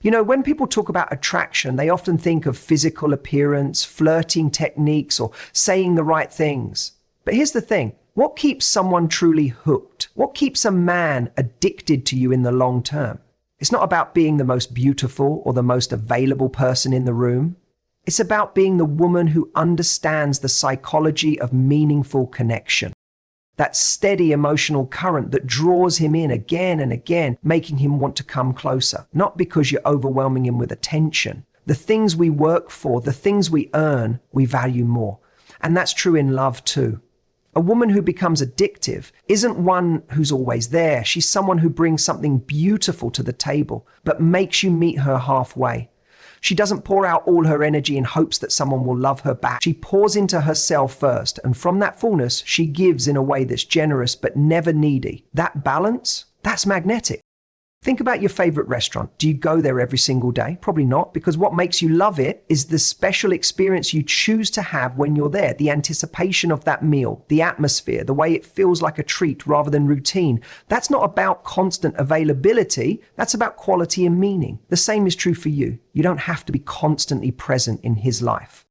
You know, when people talk about attraction, they often think of physical appearance, flirting techniques, or saying the right things. But here's the thing. What keeps someone truly hooked? What keeps a man addicted to you in the long term? It's not about being the most beautiful or the most available person in the room. It's about being the woman who understands the psychology of meaningful connection. That steady emotional current that draws him in again and again, making him want to come closer. Not because you're overwhelming him with attention. The things we work for, the things we earn, we value more. And that's true in love too. A woman who becomes addictive isn't one who's always there. She's someone who brings something beautiful to the table, but makes you meet her halfway. She doesn't pour out all her energy in hopes that someone will love her back. She pours into herself first, and from that fullness, she gives in a way that's generous but never needy. That balance, that's magnetic. Think about your favorite restaurant. Do you go there every single day? Probably not, because what makes you love it is the special experience you choose to have when you're there, the anticipation of that meal, the atmosphere, the way it feels like a treat rather than routine. That's not about constant availability. That's about quality and meaning. The same is true for you. You don't have to be constantly present in his life.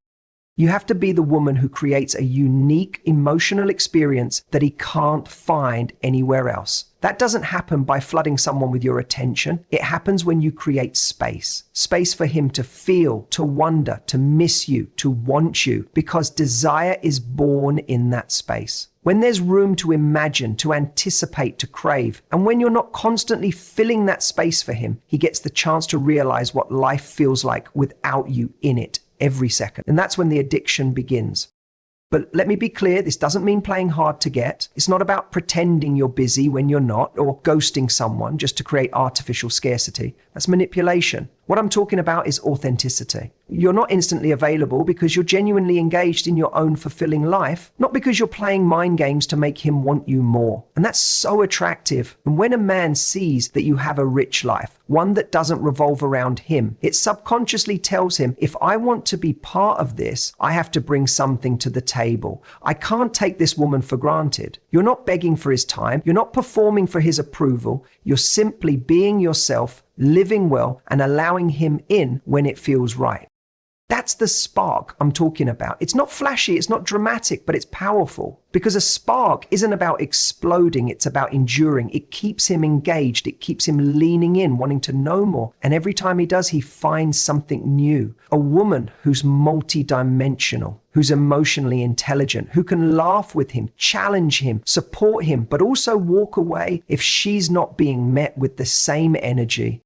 You have to be the woman who creates a unique emotional experience that he can't find anywhere else. That doesn't happen by flooding someone with your attention. It happens when you create space. Space for him to feel, to wonder, to miss you, to want you, because desire is born in that space. When there's room to imagine, to anticipate, to crave, and when you're not constantly filling that space for him, he gets the chance to realize what life feels like without you in it every second. And that's when the addiction begins. But let me be clear, this doesn't mean playing hard to get. It's not about pretending you're busy when you're not, or ghosting someone just to create artificial scarcity. That's manipulation. What I'm talking about is authenticity. You're not instantly available because you're genuinely engaged in your own fulfilling life, not because you're playing mind games to make him want you more. And that's so attractive. And when a man sees that you have a rich life, one that doesn't revolve around him, it subconsciously tells him, if I want to be part of this, I have to bring something to the table. I can't take this woman for granted. You're not begging for his time. You're not performing for his approval. You're simply being yourself, living well, and allowing him in when it feels right. That's the spark I'm talking about. It's not flashy, it's not dramatic, but it's powerful. Because a spark isn't about exploding, it's about enduring. It keeps him engaged, it keeps him leaning in, wanting to know more. And every time he does, he finds something new. A woman who's multi-dimensional, who's emotionally intelligent, who can laugh with him, challenge him, support him, but also walk away if she's not being met with the same energy.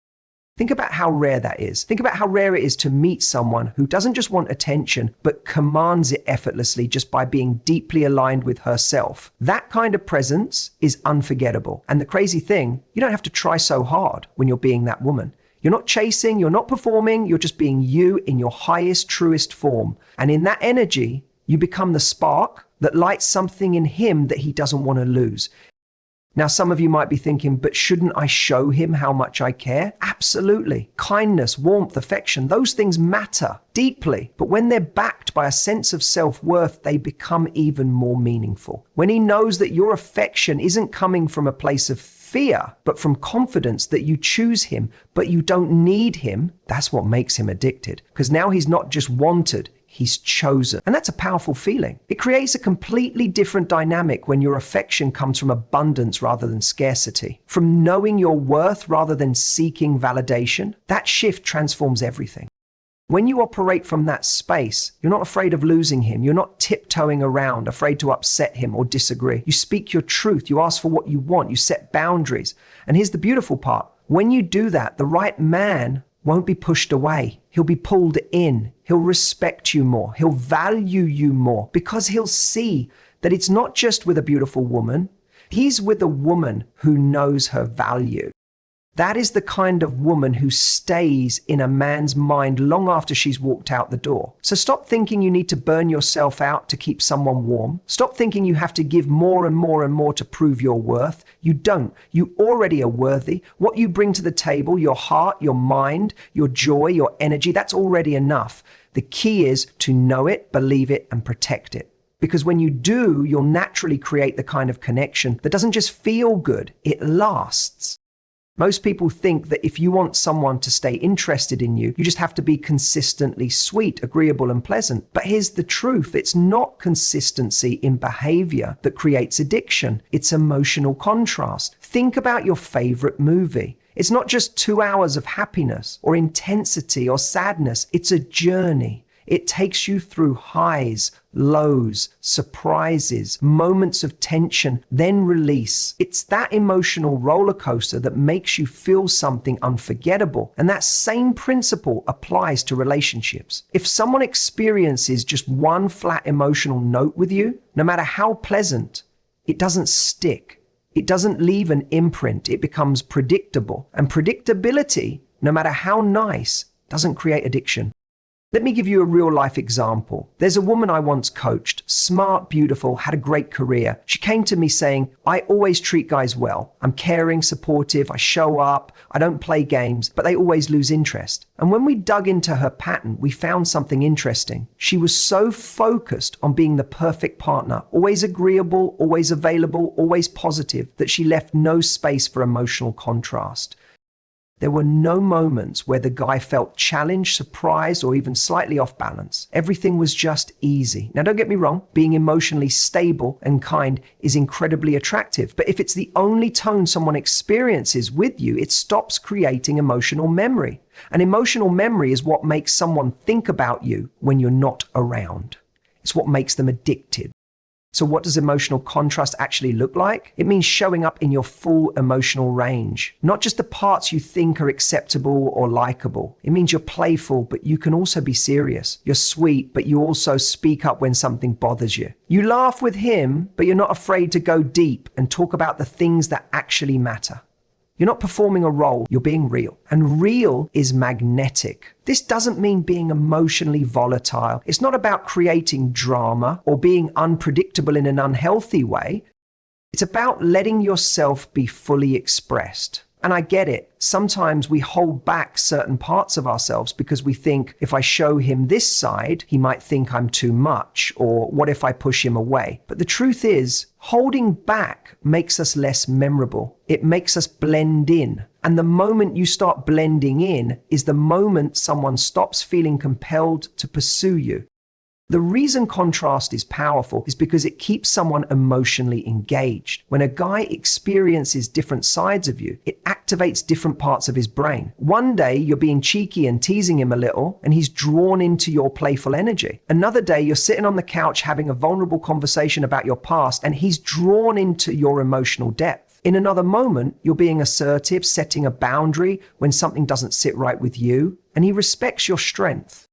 Think about how rare that is. Think about how rare it is to meet someone who doesn't just want attention, but commands it effortlessly just by being deeply aligned with herself. That kind of presence is unforgettable. And the crazy thing, you don't have to try so hard when you're being that woman. You're not chasing, you're not performing, you're just being you in your highest, truest form. And in that energy, you become the spark that lights something in him that he doesn't want to lose. Now, some of you might be thinking, but shouldn't I show him how much I care? Absolutely. Kindness, warmth, affection, those things matter deeply. But when they're backed by a sense of self-worth, they become even more meaningful. When he knows that your affection isn't coming from a place of fear, but from confidence that you choose him, but you don't need him, that's what makes him addicted. Because now he's not just wanted, he's chosen. And that's a powerful feeling. It creates a completely different dynamic when your affection comes from abundance rather than scarcity, from knowing your worth rather than seeking validation. That shift transforms everything. When you operate from that space, you're not afraid of losing him. You're not tiptoeing around, afraid to upset him or disagree. You speak your truth. You ask for what you want. You set boundaries. And here's the beautiful part. When you do that, the right man won't be pushed away. He'll be pulled in. He'll respect you more. He'll value you more because he'll see that it's not just with a beautiful woman. He's with a woman who knows her value. That is the kind of woman who stays in a man's mind long after she's walked out the door. So stop thinking you need to burn yourself out to keep someone warm. Stop thinking you have to give more and more and more to prove your worth. You don't. You already are worthy. What you bring to the table, your heart, your mind, your joy, your energy, that's already enough. The key is to know it, believe it, and protect it. Because when you do, you'll naturally create the kind of connection that doesn't just feel good, it lasts. Most people think that if you want someone to stay interested in you, you just have to be consistently sweet, agreeable, and pleasant. But here's the truth. It's not consistency in behavior that creates addiction. It's emotional contrast. Think about your favorite movie. It's not just 2 hours of happiness or intensity or sadness. It's a journey. It takes you through highs, lows, surprises, moments of tension, then release. It's that emotional roller coaster that makes you feel something unforgettable. And that same principle applies to relationships. If someone experiences just one flat emotional note with you, no matter how pleasant, it doesn't stick. It doesn't leave an imprint. It becomes predictable. And predictability, no matter how nice, doesn't create addiction. Let me give you a real life example. There's a woman I once coached, smart, beautiful, had a great career. She came to me saying, I always treat guys well. I'm caring, supportive, I show up, I don't play games, but they always lose interest. And when we dug into her pattern, we found something interesting. She was so focused on being the perfect partner, always agreeable, always available, always positive, that she left no space for emotional contrast. There were no moments where the guy felt challenged, surprised, or even slightly off balance. Everything was just easy. Now, don't get me wrong, being emotionally stable and kind is incredibly attractive. But if it's the only tone someone experiences with you, it stops creating emotional memory. And emotional memory is what makes someone think about you when you're not around. It's what makes them addicted. So what does emotional contrast actually look like? It means showing up in your full emotional range, not just the parts you think are acceptable or likable. It means you're playful, but you can also be serious. You're sweet, but you also speak up when something bothers you. You laugh with him, but you're not afraid to go deep and talk about the things that actually matter. You're not performing a role, you're being real. And real is magnetic. This doesn't mean being emotionally volatile. It's not about creating drama or being unpredictable in an unhealthy way. It's about letting yourself be fully expressed. And I get it. Sometimes we hold back certain parts of ourselves because we think if I show him this side, he might think I'm too much, or what if I push him away? But the truth is, holding back makes us less memorable. It makes us blend in. And the moment you start blending in is the moment someone stops feeling compelled to pursue you. The reason contrast is powerful is because it keeps someone emotionally engaged. When a guy experiences different sides of you, it activates different parts of his brain. One day you're being cheeky and teasing him a little, and he's drawn into your playful energy. Another day you're sitting on the couch having a vulnerable conversation about your past, and he's drawn into your emotional depth. In another moment, you're being assertive, setting a boundary when something doesn't sit right with you, and he respects your strength.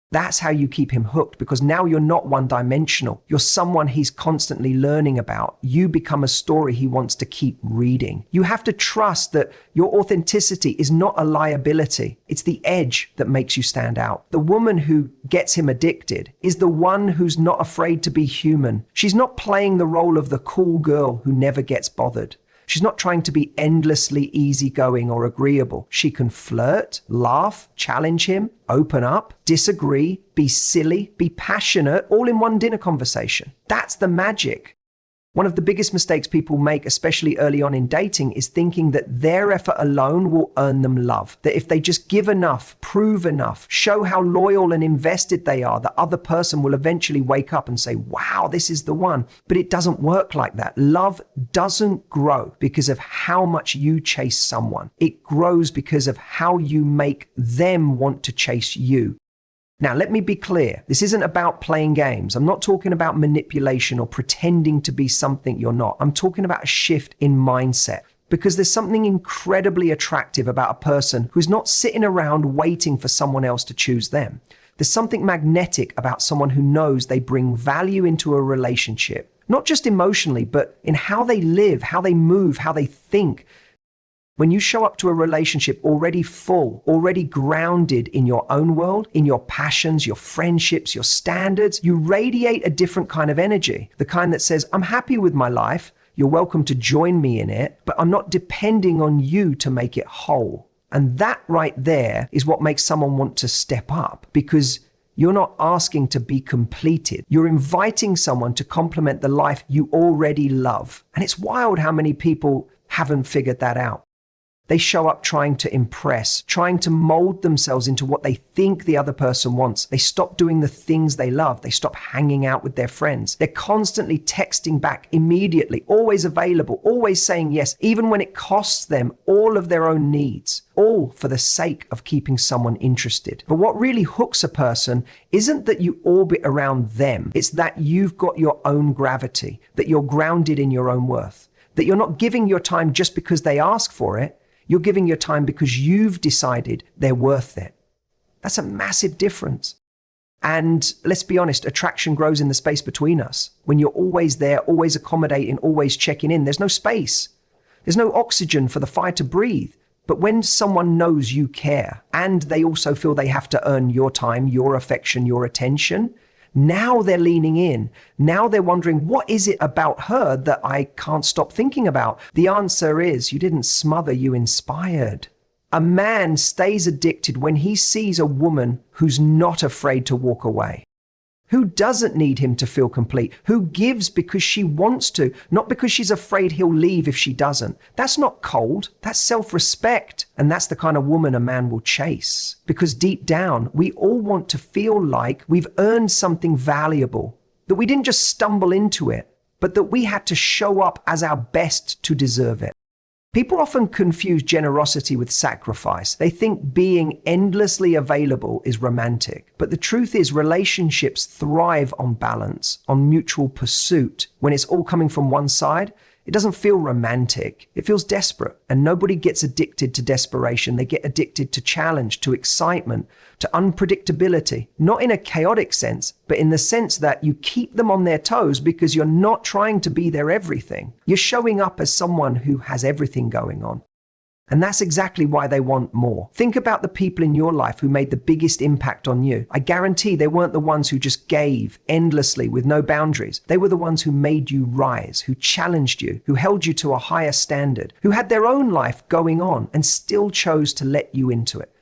That's how you keep him hooked, because now you're not one-dimensional. You're someone he's constantly learning about. You become a story he wants to keep reading. You have to trust that your authenticity is not a liability. It's the edge that makes you stand out. The woman who gets him addicted is the one who's not afraid to be human. She's not playing the role of the cool girl who never gets bothered. She's not trying to be endlessly easygoing or agreeable. She can flirt, laugh, challenge him, open up, disagree, be silly, be passionate, all in one dinner conversation. That's the magic. One of the biggest mistakes people make, especially early on in dating, is thinking that their effort alone will earn them love. That if they just give enough, prove enough, show how loyal and invested they are, the other person will eventually wake up and say, wow, this is the one. But it doesn't work like that. Love doesn't grow because of how much you chase someone. It grows because of how you make them want to chase you. Now, let me be clear. This isn't about playing games. I'm not talking about manipulation or pretending to be something you're not. I'm talking about a shift in mindset, because there's something incredibly attractive about a person who's not sitting around waiting for someone else to choose them. There's something magnetic about someone who knows they bring value into a relationship, not just emotionally, but in how they live, how they move, how they think. When you show up to a relationship already full, already grounded in your own world, in your passions, your friendships, your standards, you radiate a different kind of energy. The kind that says, I'm happy with my life, you're welcome to join me in it, but I'm not depending on you to make it whole. And that right there is what makes someone want to step up, because you're not asking to be completed. You're inviting someone to complement the life you already love. And it's wild how many people haven't figured that out. They show up trying to impress, trying to mold themselves into what they think the other person wants. They stop doing the things they love. They stop hanging out with their friends. They're constantly texting back immediately, always available, always saying yes, even when it costs them all of their own needs, all for the sake of keeping someone interested. But what really hooks a person isn't that you orbit around them. It's that you've got your own gravity, that you're grounded in your own worth, that you're not giving your time just because they ask for it. You're giving your time because you've decided they're worth it. That's a massive difference. And let's be honest, attraction grows in the space between us. When you're always there, always accommodating, always checking in, there's no space. There's no oxygen for the fire to breathe. But when someone knows you care and they also feel they have to earn your time, your affection, your attention, now they're leaning in. Now they're wondering, what is it about her that I can't stop thinking about? The answer is, you didn't smother, you inspired. A man stays addicted when he sees a woman who's not afraid to walk away, who doesn't need him to feel complete, who gives because she wants to, not because she's afraid he'll leave if she doesn't. That's not cold, that's self-respect. And that's the kind of woman a man will chase. Because deep down, we all want to feel like we've earned something valuable, that we didn't just stumble into it, but that we had to show up as our best to deserve it. People often confuse generosity with sacrifice. They think being endlessly available is romantic. But the truth is, relationships thrive on balance, on mutual pursuit. When it's all coming from one side, it doesn't feel romantic. It feels desperate. And nobody gets addicted to desperation. They get addicted to challenge, to excitement, to unpredictability. Not in a chaotic sense, but in the sense that you keep them on their toes because you're not trying to be their everything. You're showing up as someone who has everything going on. And that's exactly why they want more. Think about the people in your life who made the biggest impact on you. I guarantee they weren't the ones who just gave endlessly with no boundaries. They were the ones who made you rise, who challenged you, who held you to a higher standard, who had their own life going on and still chose to let you into it.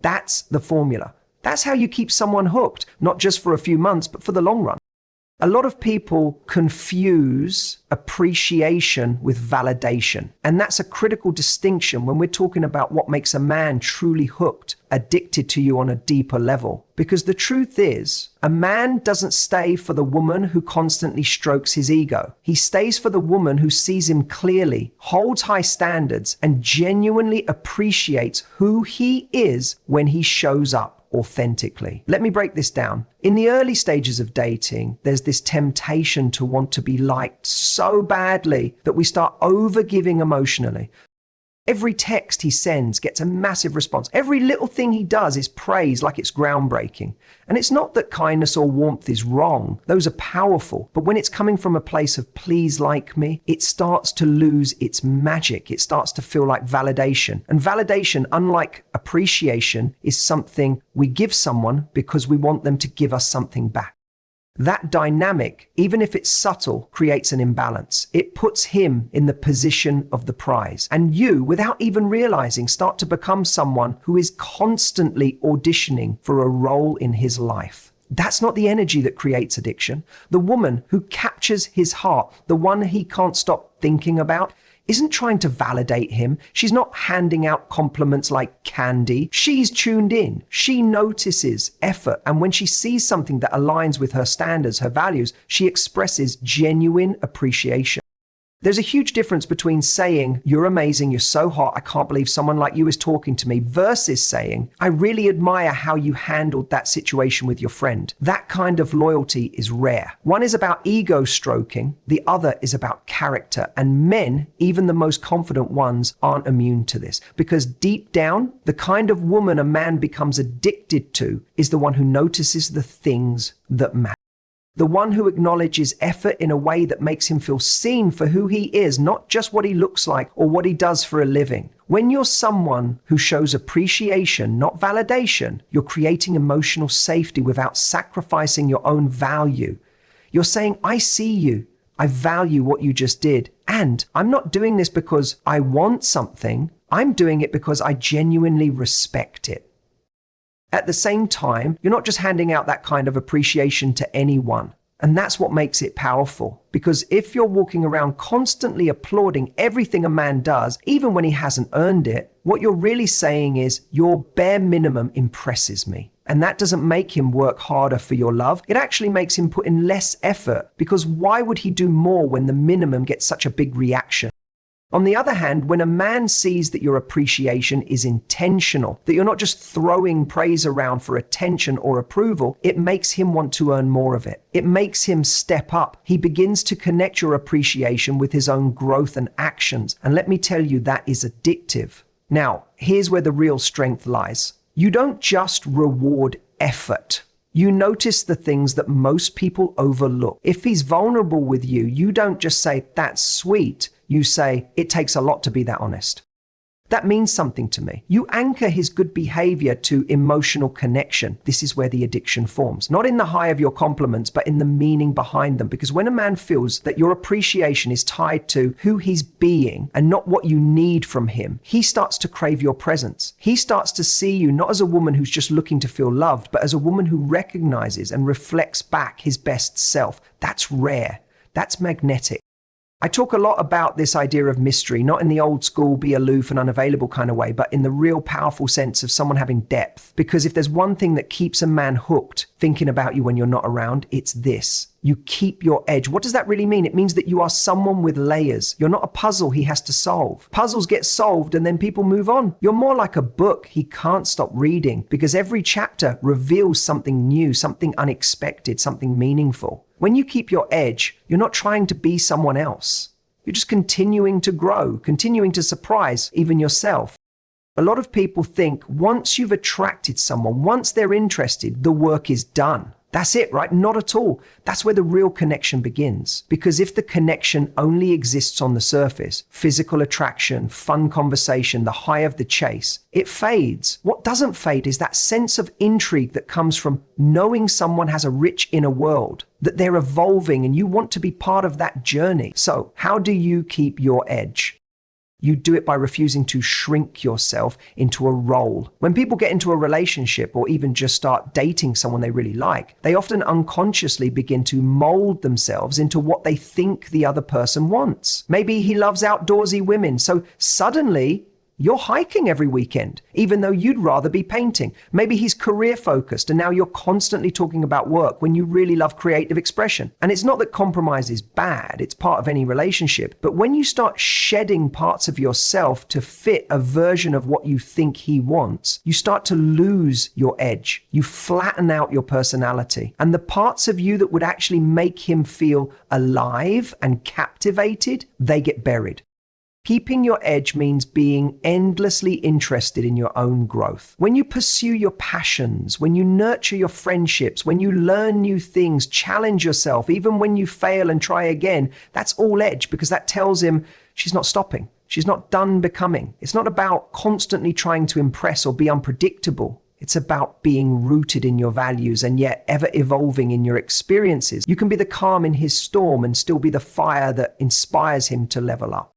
That's the formula. That's how you keep someone hooked, not just for a few months, but for the long run. A lot of people confuse appreciation with validation. And that's a critical distinction when we're talking about what makes a man truly hooked, addicted to you on a deeper level. Because the truth is, a man doesn't stay for the woman who constantly strokes his ego. He stays for the woman who sees him clearly, holds high standards, and genuinely appreciates who he is when he shows up authentically. Let me break this down. In the early stages of dating, there's this temptation to want to be liked so badly that we start overgiving emotionally. Every text he sends gets a massive response. Every little thing he does is praised like it's groundbreaking. And it's not that kindness or warmth is wrong. Those are powerful. But when it's coming from a place of please like me, it starts to lose its magic. It starts to feel like validation. And validation, unlike appreciation, is something we give someone because we want them to give us something back. That dynamic, even if it's subtle, creates an imbalance. It puts him in the position of the prize. And you, without even realizing, start to become someone who is constantly auditioning for a role in his life. That's not the energy that creates addiction. The woman who captures his heart, the one he can't stop thinking about, isn't trying to validate him. She's not handing out compliments like candy. She's tuned in. She notices effort. And when she sees something that aligns with her standards, her values, she expresses genuine appreciation. There's a huge difference between saying, you're amazing, you're so hot, I can't believe someone like you is talking to me, versus saying, I really admire how you handled that situation with your friend. That kind of loyalty is rare. One is about ego stroking, the other is about character. And men, even the most confident ones, aren't immune to this. Because deep down, the kind of woman a man becomes addicted to is the one who notices the things that matter. The one who acknowledges effort in a way that makes him feel seen for who he is, not just what he looks like or what he does for a living. When you're someone who shows appreciation, not validation, you're creating emotional safety without sacrificing your own value. You're saying, I see you. I value what you just did. And I'm not doing this because I want something. I'm doing it because I genuinely respect it. At the same time, you're not just handing out that kind of appreciation to anyone. And that's what makes it powerful. Because if you're walking around constantly applauding everything a man does, even when he hasn't earned it, what you're really saying is, your bare minimum impresses me. And that doesn't make him work harder for your love. It actually makes him put in less effort, because why would he do more when the minimum gets such a big reaction? On the other hand, when a man sees that your appreciation is intentional, that you're not just throwing praise around for attention or approval, it makes him want to earn more of it. It makes him step up. He begins to connect your appreciation with his own growth and actions. And let me tell you, that is addictive. Now, here's where the real strength lies. You don't just reward effort. You notice the things that most people overlook. If he's vulnerable with you, you don't just say, "That's sweet." You say, "It takes a lot to be that honest. That means something to me." You anchor his good behavior to emotional connection. This is where the addiction forms. Not in the high of your compliments, but in the meaning behind them. Because when a man feels that your appreciation is tied to who he's being and not what you need from him, he starts to crave your presence. He starts to see you not as a woman who's just looking to feel loved, but as a woman who recognizes and reflects back his best self. That's rare. That's magnetic. I talk a lot about this idea of mystery, not in the old school, be aloof and unavailable kind of way, but in the real powerful sense of someone having depth. Because if there's one thing that keeps a man hooked thinking about you when you're not around, it's this. You keep your edge. What does that really mean? It means that you are someone with layers. You're not a puzzle he has to solve. Puzzles get solved and then people move on. You're more like a book he can't stop reading, because every chapter reveals something new, something unexpected, something meaningful. When you keep your edge, you're not trying to be someone else. You're just continuing to grow, continuing to surprise even yourself. A lot of people think once you've attracted someone, once they're interested, the work is done. That's it, right? Not at all. That's where the real connection begins. Because if the connection only exists on the surface, physical attraction, fun conversation, the high of the chase, it fades. What doesn't fade is that sense of intrigue that comes from knowing someone has a rich inner world, that they're evolving and you want to be part of that journey. So how do you keep your edge? You do it by refusing to shrink yourself into a role. When people get into a relationship or even just start dating someone they really like, they often unconsciously begin to mold themselves into what they think the other person wants. Maybe he loves outdoorsy women, so suddenly you're hiking every weekend, even though you'd rather be painting. Maybe he's career focused and now you're constantly talking about work when you really love creative expression. And it's not that compromise is bad, it's part of any relationship. But when you start shedding parts of yourself to fit a version of what you think he wants, you start to lose your edge. You flatten out your personality. And the parts of you that would actually make him feel alive and captivated, they get buried. Keeping your edge means being endlessly interested in your own growth. When you pursue your passions, when you nurture your friendships, when you learn new things, challenge yourself, even when you fail and try again, that's all edge, because that tells him she's not stopping. She's not done becoming. It's not about constantly trying to impress or be unpredictable. It's about being rooted in your values and yet ever evolving in your experiences. You can be the calm in his storm and still be the fire that inspires him to level up.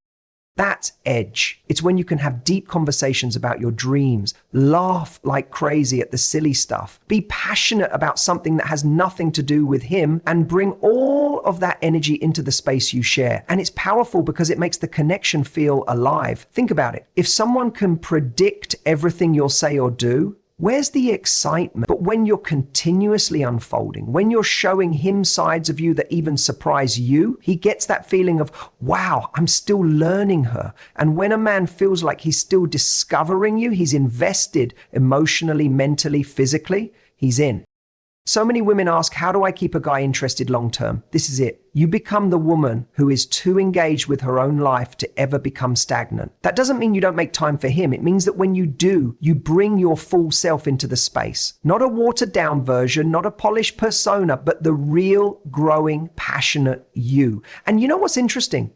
That's edge. It's when you can have deep conversations about your dreams, laugh like crazy at the silly stuff, be passionate about something that has nothing to do with him, and bring all of that energy into the space you share. And it's powerful because it makes the connection feel alive. Think about it. If someone can predict everything you'll say or do, where's the excitement? But when you're continuously unfolding, when you're showing him sides of you that even surprise you, he gets that feeling of, wow, I'm still learning her. And when a man feels like he's still discovering you, he's invested emotionally, mentally, physically, he's in. So many women ask, how do I keep a guy interested long term? This is it. You become the woman who is too engaged with her own life to ever become stagnant. That doesn't mean you don't make time for him. It means that when you do, you bring your full self into the space. Not a watered down version, not a polished persona, but the real, growing, passionate you. And you know what's interesting?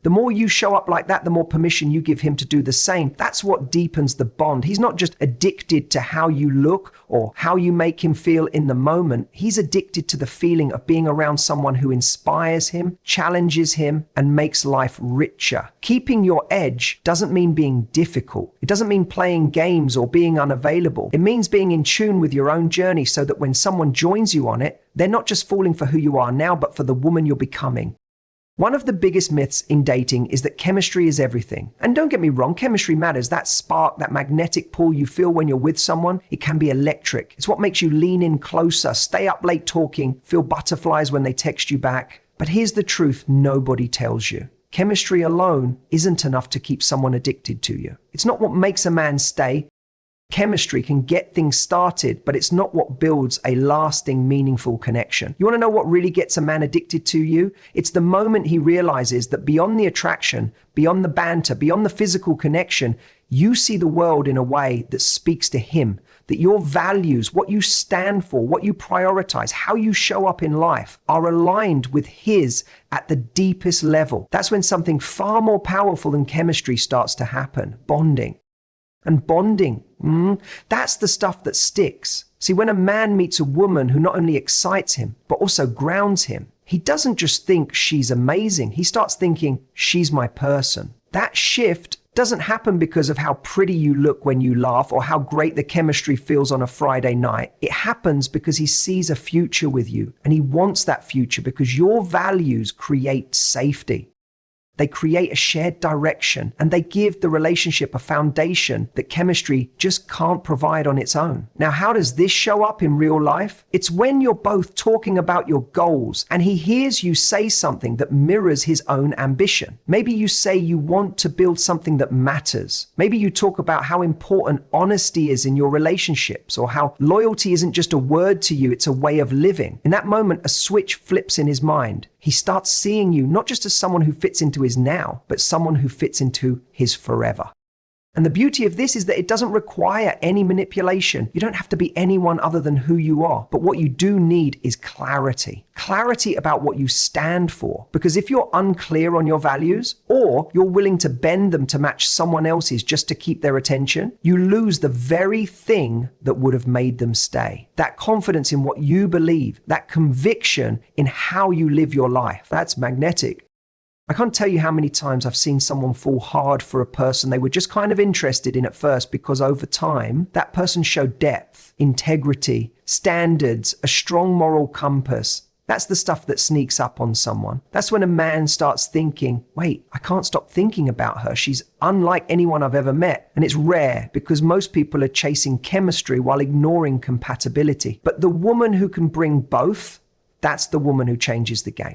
The more you show up like that, the more permission you give him to do the same. That's what deepens the bond. He's not just addicted to how you look or how you make him feel in the moment. He's addicted to the feeling of being around someone who inspires him, challenges him, and makes life richer. Keeping your edge doesn't mean being difficult. It doesn't mean playing games or being unavailable. It means being in tune with your own journey so that when someone joins you on it, they're not just falling for who you are now, but for the woman you're becoming. One of the biggest myths in dating is that chemistry is everything. And don't get me wrong, chemistry matters. That spark, that magnetic pull you feel when you're with someone, it can be electric. It's what makes you lean in closer, stay up late talking, feel butterflies when they text you back. But here's the truth nobody tells you. Chemistry alone isn't enough to keep someone addicted to you. It's not what makes a man stay. Chemistry can get things started, but it's not what builds a lasting, meaningful connection. You want to know what really gets a man addicted to you? It's the moment he realizes that beyond the attraction, beyond the banter, beyond the physical connection, you see the world in a way that speaks to him, that your values, what you stand for, what you prioritize, how you show up in life are aligned with his at the deepest level. That's when something far more powerful than chemistry starts to happen, bonding. And bonding, that's the stuff that sticks. See, when a man meets a woman who not only excites him, but also grounds him, he doesn't just think she's amazing. He starts thinking, she's my person. That shift doesn't happen because of how pretty you look when you laugh or how great the chemistry feels on a Friday night. It happens because he sees a future with you, and he wants that future because your values create safety. They create a shared direction, and they give the relationship a foundation that chemistry just can't provide on its own. Now, how does this show up in real life? It's when you're both talking about your goals and he hears you say something that mirrors his own ambition. Maybe you say you want to build something that matters. Maybe you talk about how important honesty is in your relationships, or how loyalty isn't just a word to you, it's a way of living. In that moment, a switch flips in his mind. He starts seeing you not just as someone who fits into his now, but someone who fits into his forever. And the beauty of this is that it doesn't require any manipulation. You don't have to be anyone other than who you are. But what you do need is clarity. Clarity about what you stand for. Because if you're unclear on your values, or you're willing to bend them to match someone else's just to keep their attention, you lose the very thing that would have made them stay. That confidence in what you believe, that conviction in how you live your life, that's magnetic. I can't tell you how many times I've seen someone fall hard for a person they were just kind of interested in at first, because over time, that person showed depth, integrity, standards, a strong moral compass. That's the stuff that sneaks up on someone. That's when a man starts thinking, wait, I can't stop thinking about her. She's unlike anyone I've ever met. And it's rare because most people are chasing chemistry while ignoring compatibility. But the woman who can bring both, that's the woman who changes the game.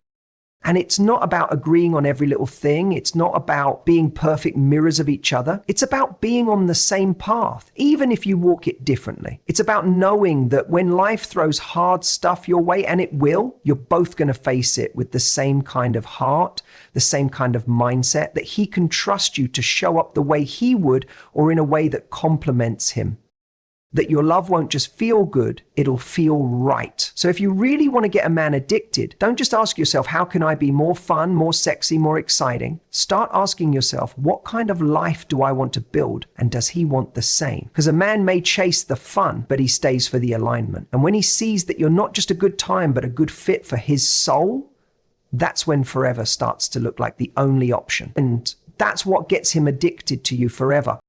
And it's not about agreeing on every little thing. It's not about being perfect mirrors of each other. It's about being on the same path, even if you walk it differently. It's about knowing that when life throws hard stuff your way, and it will, you're both going to face it with the same kind of heart, the same kind of mindset, that he can trust you to show up the way he would, or in a way that complements him. That your love won't just feel good, it'll feel right. So if you really want to get a man addicted, don't just ask yourself, how can I be more fun, more sexy, more exciting? Start asking yourself, what kind of life do I want to build? And does he want the same? Because a man may chase the fun, but he stays for the alignment. And when he sees that you're not just a good time, but a good fit for his soul, that's when forever starts to look like the only option. And that's what gets him addicted to you forever.